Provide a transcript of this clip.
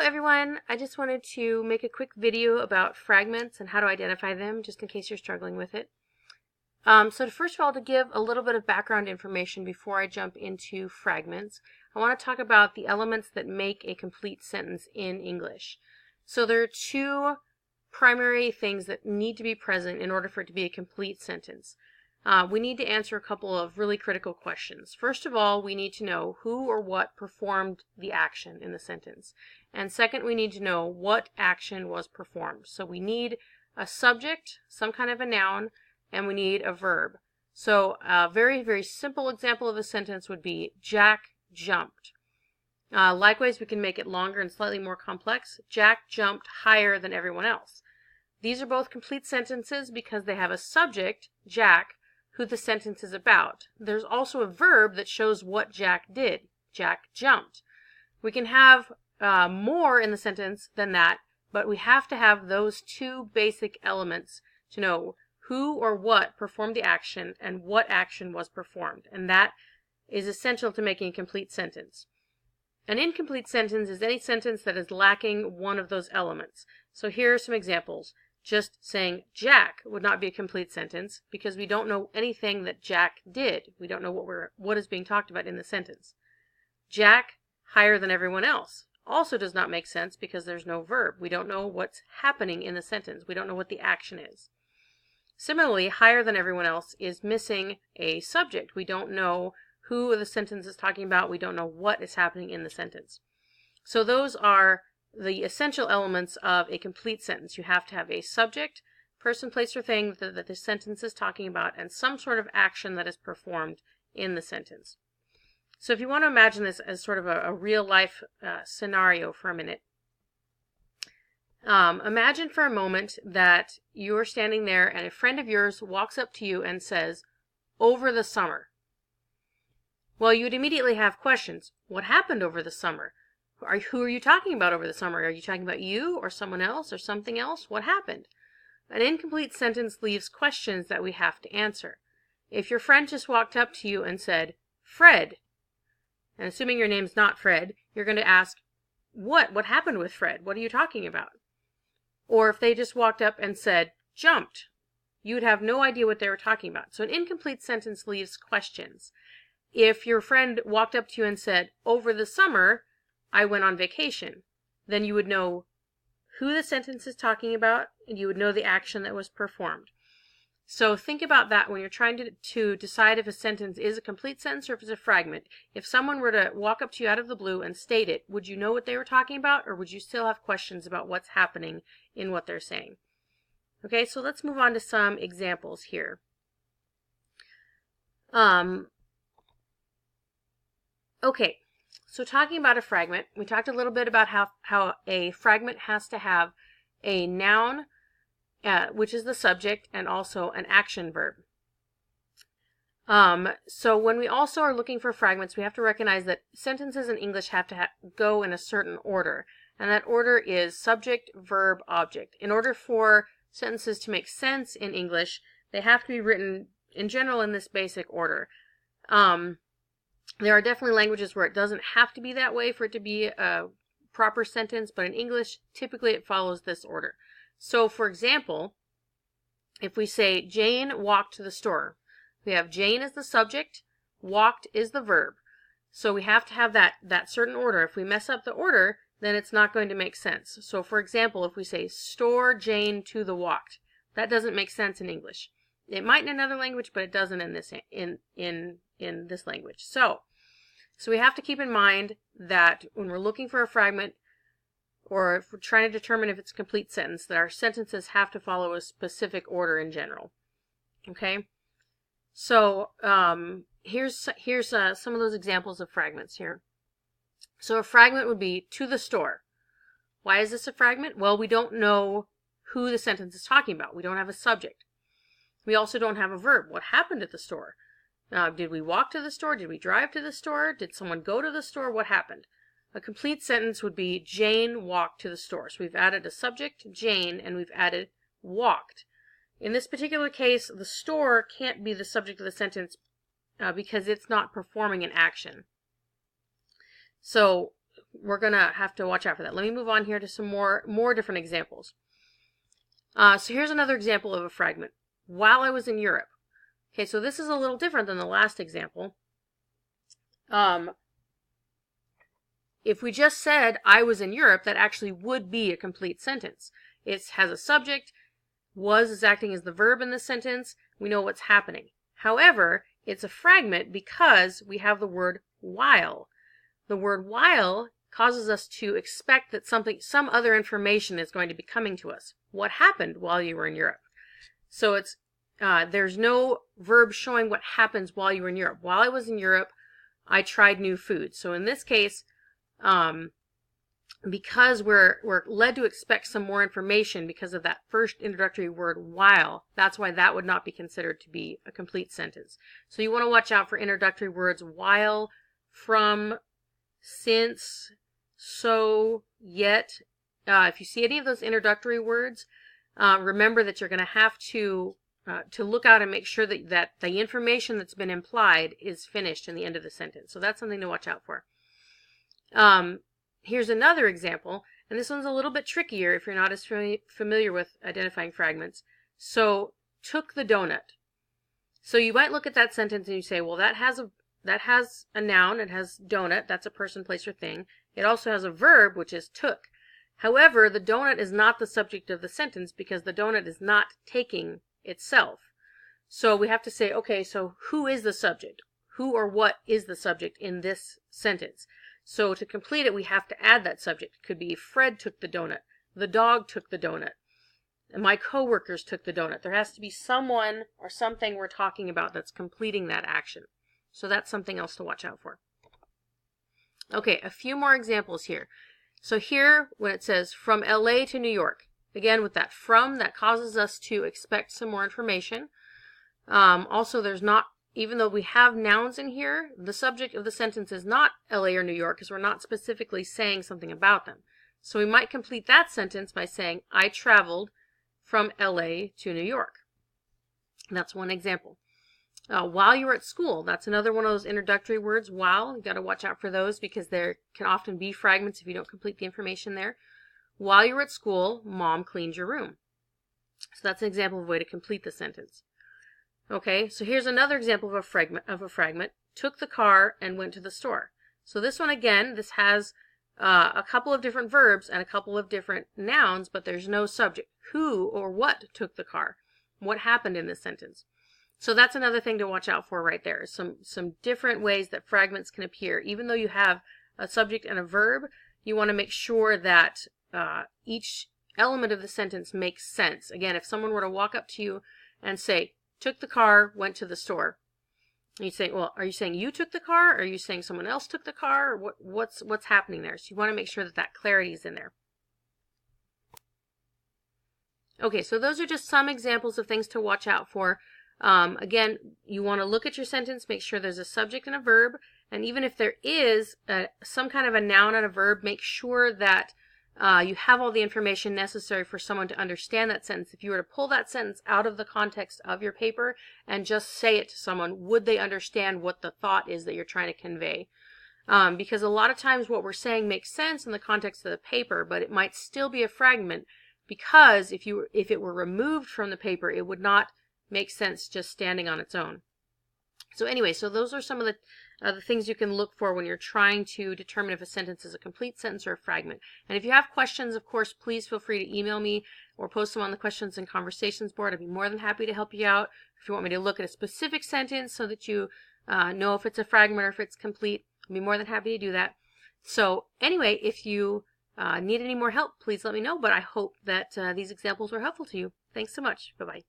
everyone, I just wanted to make a quick video about fragments and how to identify them, just in case you're struggling with it. First of all, to give a little bit of background information before I jump into fragments, I want to talk about the elements that make a complete sentence in English. So there are two primary things that need to be present in order for it to be a complete sentence. We need to answer a couple of really critical questions. First of all, we need to know who or what performed the action in the sentence. And second, we need to know what action was performed. So we need a subject, some kind of a noun, and we need a verb. So a very, very simple example of a sentence would be Jack jumped. Likewise, we can make it longer and slightly more complex. Jack jumped higher than everyone else. These are both complete sentences because they have a subject, Jack, who the sentence is about. There's also a verb that shows what Jack did. Jack jumped. We can have more in the sentence than that, but we have to have those two basic elements to know who or what performed the action and what action was performed. And that is essential to making a complete sentence. An incomplete sentence is any sentence that is lacking one of those elements. So here are some examples. Just saying Jack would not be a complete sentence because we don't know anything that Jack did. We don't know what is being talked about in the sentence. Jack higher than everyone else also does not make sense because there's no verb. We don't know what's happening in the sentence. We don't know what the action is. Similarly, higher than everyone else is missing a subject. We don't know who the sentence is talking about. We don't know what is happening in the sentence. So those are the essential elements of a complete sentence. You have to have a subject, person, place, or thing that the sentence is talking about, and some sort of action that is performed in the sentence. So if you want to imagine this as sort of a real-life scenario for a minute, imagine for a moment that you're standing there and a friend of yours walks up to you and says, "Over the summer." Well, you'd immediately have questions. What happened over the summer? Who are you talking about over the summer? Are you talking about you or someone else or something else? What happened? An incomplete sentence leaves questions that we have to answer. If your friend just walked up to you and said, "Fred," and assuming your name's not Fred, you're going to ask, What happened with Fred? What are you talking about? Or if they just walked up and said, "Jumped," you would have no idea what they were talking about. So an incomplete sentence leaves questions. If your friend walked up to you and said, "Over the summer, I went on vacation," then you would know who the sentence is talking about, and you would know the action that was performed. So think about that when you're trying to decide if a sentence is a complete sentence or if it's a fragment. If someone were to walk up to you out of the blue and state it, would you know what they were talking about, or would you still have questions about what's happening in what they're saying? Okay, so let's move on to some examples here. Okay. So talking about a fragment, we talked a little bit about how a fragment has to have a noun, which is the subject, and also an action verb. So when we also are looking for fragments, we have to recognize that sentences in English have to go in a certain order. And that order is subject, verb, object. In order for sentences to make sense in English, they have to be written in general in this basic order. There are definitely languages where it doesn't have to be that way for it to be a proper sentence, but in English, typically it follows this order. So, for example, if we say Jane walked to the store, we have Jane as the subject, walked is the verb. So we have to have that certain order. If we mess up the order, then it's not going to make sense. So, for example, if we say store Jane to the walked, that doesn't make sense in English. It might in another language, but it doesn't in this language. So we have to keep in mind that when we're looking for a fragment, or if we're trying to determine if it's a complete sentence, that our sentences have to follow a specific order in general. Okay? So here's some of those examples of fragments here. So a fragment would be to the store. Why is this a fragment? Well, we don't know who the sentence is talking about. We don't have a subject. We also don't have a verb. What happened at the store? Did we walk to the store? Did we drive to the store? Did someone go to the store? What happened? A complete sentence would be Jane walked to the store. So we've added a subject, Jane, and we've added walked. In this particular case, the store can't be the subject of the sentence because it's not performing an action. So we're going to have to watch out for that. Let me move on here to some more different examples. So here's another example of a fragment. While I was in Europe. Okay, so this is a little different than the last example. If we just said I was in Europe, that actually would be a complete sentence. It has a subject. Was is acting as the verb in this sentence. We know what's happening. However, it's a fragment because we have the word while. The word while causes us to expect that some other information is going to be coming to us. What happened while you were in Europe? So it's there's no verb showing what happens while you were in Europe. While I was in Europe, I tried new foods. So in this case, because we're led to expect some more information because of that first introductory word while, that's why that would not be considered to be a complete sentence. So you want to watch out for introductory words while, from, since, so, yet. If you see any of those introductory words, remember that you're going to have to look out and make sure that the information that's been implied is finished in the end of the sentence. So that's something to watch out for. Here's another example, and this one's a little bit trickier if you're not as familiar with identifying fragments. So, took the donut. So you might look at that sentence and you say, well, that has a noun, it has donut, that's a person, place, or thing. It also has a verb, which is took. However, the donut is not the subject of the sentence because the donut is not taking itself. So we have to say, okay, so who is the subject? Who or what is the subject in this sentence? So to complete it, we have to add that subject. It could be Fred took the donut, the dog took the donut, and my coworkers took the donut. There has to be someone or something we're talking about that's completing that action. So that's something else to watch out for. Okay, a few more examples here. So here, when it says from LA to New York, again with that from, that causes us to expect some more information. Also, there's not, even though we have nouns in here, the subject of the sentence is not LA or New York because we're not specifically saying something about them. So we might complete that sentence by saying, I traveled from LA to New York. That's one example. While you were at school, that's another one of those introductory words, while. You've got to watch out for those because there can often be fragments if you don't complete the information there. While you were at school, Mom cleaned your room. So that's an example of a way to complete the sentence. Okay, so here's another example of a fragment. Took the car and went to the store. So this one, again, this has a couple of different verbs and a couple of different nouns, but there's no subject. Who or what took the car? What happened in this sentence? So that's another thing to watch out for right there. Some different ways that fragments can appear. Even though you have a subject and a verb, you want to make sure that each element of the sentence makes sense. Again, if someone were to walk up to you and say, took the car, went to the store. And you say, well, are you saying you took the car? Or are you saying someone else took the car? Or what's happening there? So you want to make sure that clarity is in there. Okay, so those are just some examples of things to watch out for. Again, you want to look at your sentence, make sure there's a subject and a verb. And even if there is some kind of a noun and a verb, make sure that you have all the information necessary for someone to understand that sentence. If you were to pull that sentence out of the context of your paper and just say it to someone, would they understand what the thought is that you're trying to convey? Because a lot of times what we're saying makes sense in the context of the paper, but it might still be a fragment because if it were removed from the paper, it would not make sense just standing on its own. So anyway, so those are some of the things you can look for when you're trying to determine if a sentence is a complete sentence or a fragment. And if you have questions, of course, please feel free to email me or post them on the questions and conversations board. I'd be more than happy to help you out. If you want me to look at a specific sentence so that you know if it's a fragment or if it's complete, I'd be more than happy to do that. So anyway, if you need any more help, please let me know. But I hope that these examples were helpful to you. Thanks so much. Bye-bye.